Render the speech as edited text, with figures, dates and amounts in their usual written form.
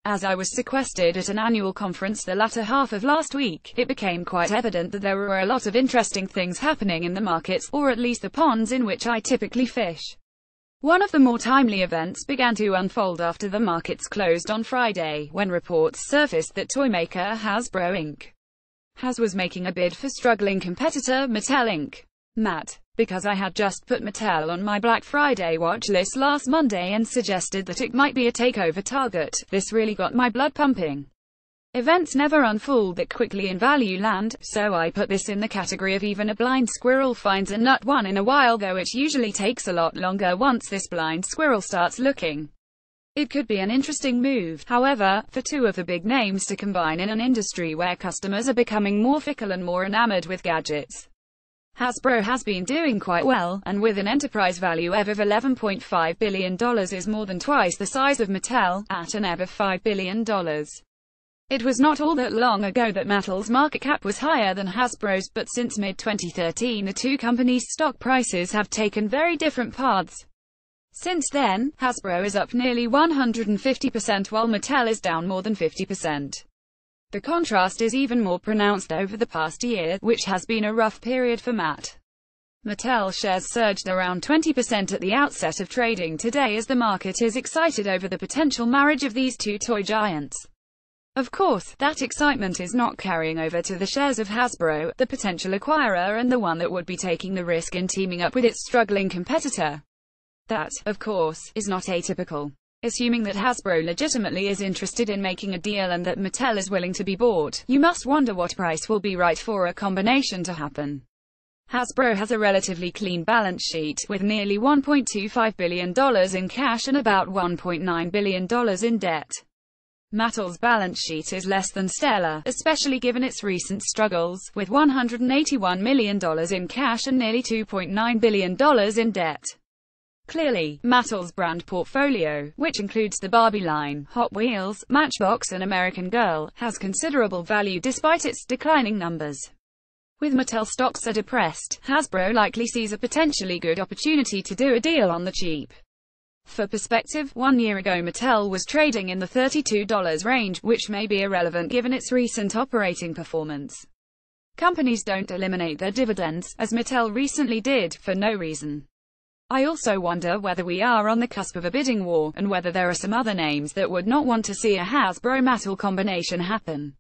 As I was sequestered at an annual conference the latter half of last week, it became quite evident that there were a lot of interesting things happening in the markets, or at least the ponds in which I typically fish. One of the more timely events began to unfold after the markets closed on Friday, when reports surfaced that toymaker Hasbro Inc. was making a bid for struggling competitor Mattel Inc. Because I had just put Mattel on my Black Friday watch list last Monday and suggested that it might be a takeover target, this really got my blood pumping. Events never unfold that quickly in value land, so I put this in the category of even a blind squirrel finds a nut one in a while, though it usually takes a lot longer once this blind squirrel starts looking. It could be an interesting move, however, for two of the big names to combine in an industry where customers are becoming more fickle and more enamored with gadgets. Hasbro has been doing quite well, and with an enterprise value of $11.5 billion is more than twice the size of Mattel, at an of $5 billion. It was not all that long ago that Mattel's market cap was higher than Hasbro's, but since mid-2013 the two companies' stock prices have taken very different paths. Since then, Hasbro is up nearly 150% while Mattel is down more than 50%. The contrast is even more pronounced over the past year, which has been a rough period for Mattel shares surged around 20% at the outset of trading today as the market is excited over the potential marriage of these two toy giants. Of course, that excitement is not carrying over to the shares of Hasbro, the potential acquirer and the one that would be taking the risk in teaming up with its struggling competitor. That, of course, is not atypical. Assuming that Hasbro legitimately is interested in making a deal and that Mattel is willing to be bought, you must wonder what price will be right for a combination to happen. Hasbro has a relatively clean balance sheet, with nearly $1.25 billion in cash and about $1.9 billion in debt. Mattel's balance sheet is less than stellar, especially given its recent struggles, with $181 million in cash and nearly $2.9 billion in debt. Clearly, Mattel's brand portfolio, which includes the Barbie line, Hot Wheels, Matchbox and American Girl, has considerable value despite its declining numbers. With Mattel stocks so depressed, Hasbro likely sees a potentially good opportunity to do a deal on the cheap. For perspective, 1 year ago Mattel was trading in the $32 range, which may be irrelevant given its recent operating performance. Companies don't eliminate their dividends, as Mattel recently did, for no reason. I also wonder whether we are on the cusp of a bidding war, and whether there are some other names that would not want to see a Hasbro-Mattel combination happen.